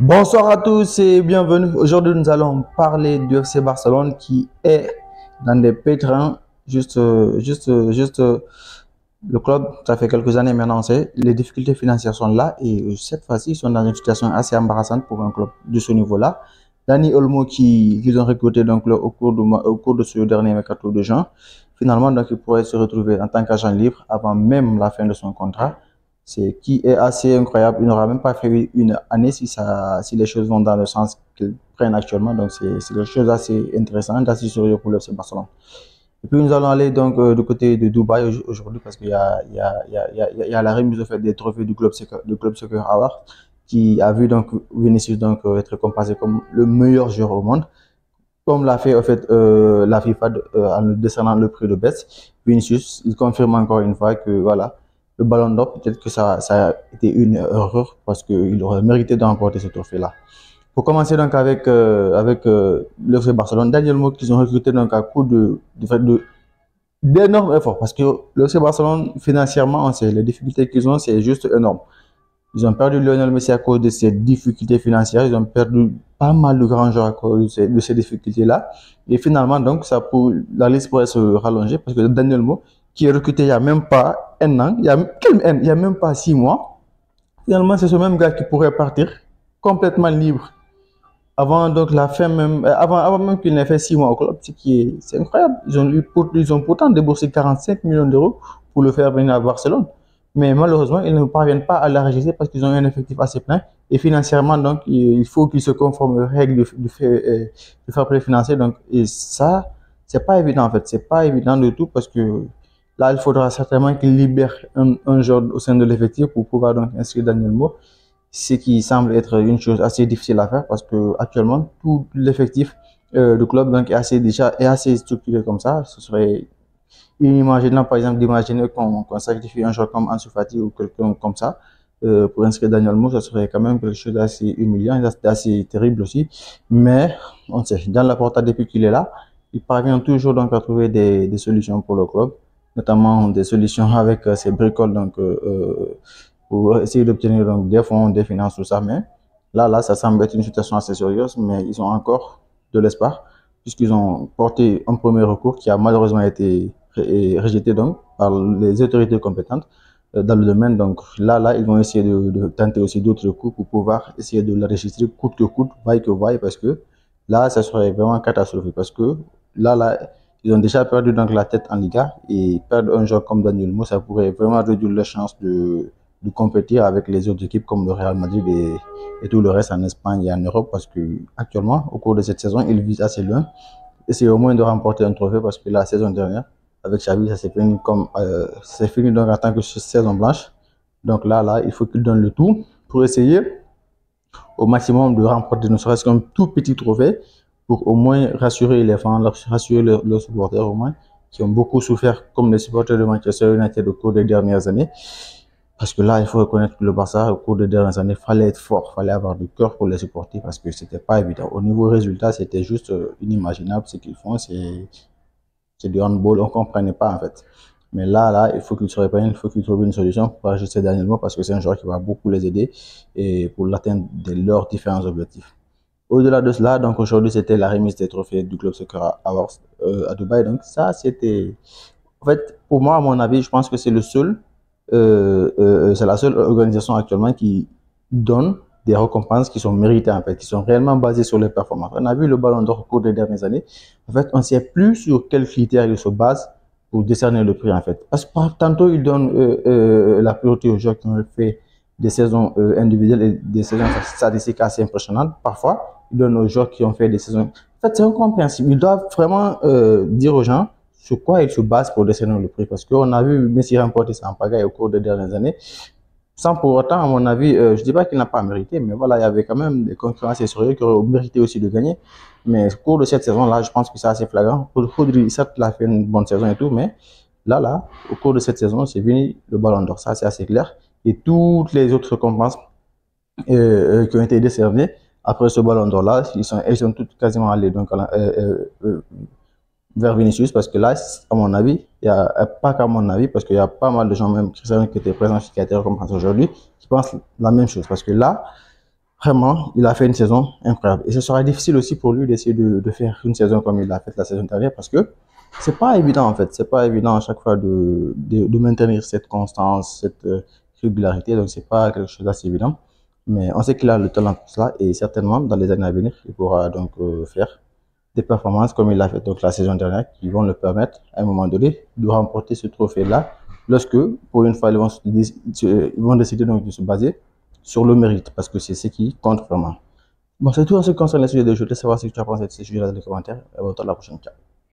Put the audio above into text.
Bonsoir à tous et bienvenue. Aujourd'hui, nous allons parler du FC Barcelone qui est dans des pétrins. Le club, ça fait quelques années maintenant, on sait, les difficultés financières sont là et cette fois-ci, ils sont dans une situation assez embarrassante pour un club de ce niveau-là. Dani Olmo qu'ils ont recruté donc au cours de ce dernier mercato de juin, finalement donc il pourrait se retrouver en tant qu'agent libre avant même la fin de son contrat. C'est qui est assez incroyable. Il n'aura même pas fait une année si les choses vont dans le sens qu'ils prennent actuellement. Donc c'est quelque chose d'assez intéressant, assez sérieux pour le FC Barcelone. Et puis nous allons aller donc du côté de Dubaï aujourd'hui parce qu'il y a la remise au fait des trophées du club Soccer Award qui a vu donc Vinicius donc être comparé comme le meilleur joueur au monde, comme l'a fait en fait la FIFA en décernant le prix de Best. Vinicius, il confirme encore une fois que voilà, le Ballon d'Or, peut-être que ça a été une erreur parce qu'il aurait mérité d'emporter ce trophée-là. Pour commencer donc avec le FC Barcelone, Daniel Mo qu'ils ont recruté donc à coup d'énormes efforts parce que le FC Barcelone financièrement, on sait les difficultés qu'ils ont, c'est juste énorme. Ils ont perdu Lionel Messi à cause de ces difficultés financières. Ils ont perdu pas mal de grands joueurs à cause de ces difficultés-là. Et finalement, donc, la liste pourrait se rallonger parce que Daniel Mo, qui est recruté il n'y a même pas un an, il y a même pas 6 mois, finalement, c'est ce même gars qui pourrait partir complètement libre avant donc la fin même, avant même qu'il n'ait fait 6 mois au club, c'est incroyable. Ils ont pourtant déboursé 45 millions d'euros pour le faire venir à Barcelone. Mais malheureusement, ils ne parviennent pas à l'enregistrer parce qu'ils ont un effectif assez plein. Et financièrement, donc, il faut qu'ils se conforment aux règles du fair play financier. Donc, et ça, c'est pas évident en fait. C'est pas évident du tout parce que là, il faudra certainement qu'ils libèrent un joueur au sein de l'effectif pour pouvoir donc inscrire Daniel Mo, ce qui semble être une chose assez difficile à faire parce que actuellement tout l'effectif du club donc est assez structuré comme ça. Ce serait inimaginable par exemple d'imaginer qu'on sacrifie un joueur comme Ansu Fati ou quelqu'un comme ça pour inscrire Daniel Mo. Ça serait quand même quelque chose d'assez humiliant, d'assez terrible aussi. Mais on sait, dans la porta depuis qu'il est là, il parvient toujours donc à trouver des solutions pour le club, notamment des solutions avec ses bricoles donc pour essayer d'obtenir donc des fonds, des finances, tout ça. Mais là, ça semble être une situation assez sérieuse, mais ils ont encore de l'espoir, puisqu'ils ont porté un premier recours qui a malheureusement été rejeté donc par les autorités compétentes dans le domaine. Donc là, ils vont essayer de tenter aussi d'autres recours pour pouvoir essayer de l'enregistrer coûte que coûte, vaille que vaille, parce que là, ça serait vraiment catastrophique, parce que là, ils ont déjà perdu donc la tête en Liga et perdre un joueur comme Daniel Mo, ça pourrait vraiment réduire les chances de compétir avec les autres équipes comme le Real Madrid et tout le reste en Espagne et en Europe parce que actuellement, au cours de cette saison, ils visent assez loin. Et c'est au moins de remporter un trophée parce que la saison dernière, avec Xavi, ça s'est fini c'est fini donc en tant que saison blanche. Donc là, il faut qu'ils donnent le tout pour essayer au maximum de remporter ne serait-ce qu'un tout petit trophée pour au moins rassurer les fans, rassurer leurs supporters au moins, qui ont beaucoup souffert comme les supporters de Manchester United au cours des dernières années. Parce que là, il faut reconnaître que le Barça, au cours des dernières années, fallait être fort, fallait avoir du cœur pour les supporter parce que c'était pas évident. Au niveau résultat, c'était juste inimaginable ce qu'ils font. C'est du handball, on comprenait pas en fait. Mais là, il faut qu'ils se reprennent, il faut qu'ils trouvent une solution pour ajuster Daniel Mo parce que c'est un joueur qui va beaucoup les aider et pour l'atteinte de leurs différents objectifs. Au-delà de cela, donc aujourd'hui, c'était la remise des trophées du Club Soccer Awards à Dubaï. Donc ça, c'était, en fait, pour moi, à mon avis, je pense que c'est la seule organisation actuellement qui donne des récompenses qui sont méritées en fait, qui sont réellement basées sur les performances. On a vu le Ballon d'Or au cours des dernières années. En fait, on ne sait plus sur quels critères ils se basent pour décerner le prix en fait. Parce que tantôt ils donnent la priorité aux joueurs qui ont fait des saisons individuelles et des saisons statistiques assez impressionnantes. Parfois, ils donnent aux joueurs qui ont fait des saisons. En fait, c'est incompréhensible. Ils doivent vraiment dire aux gens sur quoi ils se basent pour décerner le prix. Parce qu'on a vu Messi remporter ça en pagaille au cours des dernières années. Sans pour autant, à mon avis, je ne dis pas qu'il n'a pas mérité, mais voilà, il y avait quand même des concurrents assez sérieux qui auraient mérité aussi de gagner. Mais au cours de cette saison-là, je pense que c'est assez flagrant. Rodri, certes, il a fait une bonne saison et tout, mais là, au cours de cette saison, c'est venu le Ballon d'Or. Ça, c'est assez clair. Et toutes les autres récompenses qui ont été décernées après ce Ballon d'Or-là, ils sont toutes quasiment allés donc, vers Vinicius parce que là, à mon avis, il y a pas qu'à mon avis, parce qu'il y a pas mal de gens, même Cristiano qui étaient présents, qui a été récompensé aujourd'hui, qui pensent la même chose. Parce que là, Vraiment, il a fait une saison incroyable. Et ce sera difficile aussi pour lui d'essayer de faire une saison comme il l'a fait la saison dernière parce que c'est pas évident en fait. C'est pas évident à chaque fois de maintenir cette constance, cette régularité. Donc c'est pas quelque chose d'assez évident. Mais on sait qu'il a le talent pour cela et certainement dans les années à venir, il pourra donc faire des performances comme il l'a fait donc la saison dernière qui vont le permettre à un moment donné de remporter ce trophée-là lorsque pour une fois ils vont décider donc de se baser sur le mérite parce que c'est ce qui compte vraiment. Bon, c'est tout en ce qui concerne les sujets de jeu. Je te laisse savoir si tu as pensé de ces sujets-là dans les commentaires. Et à la prochaine. Ciao.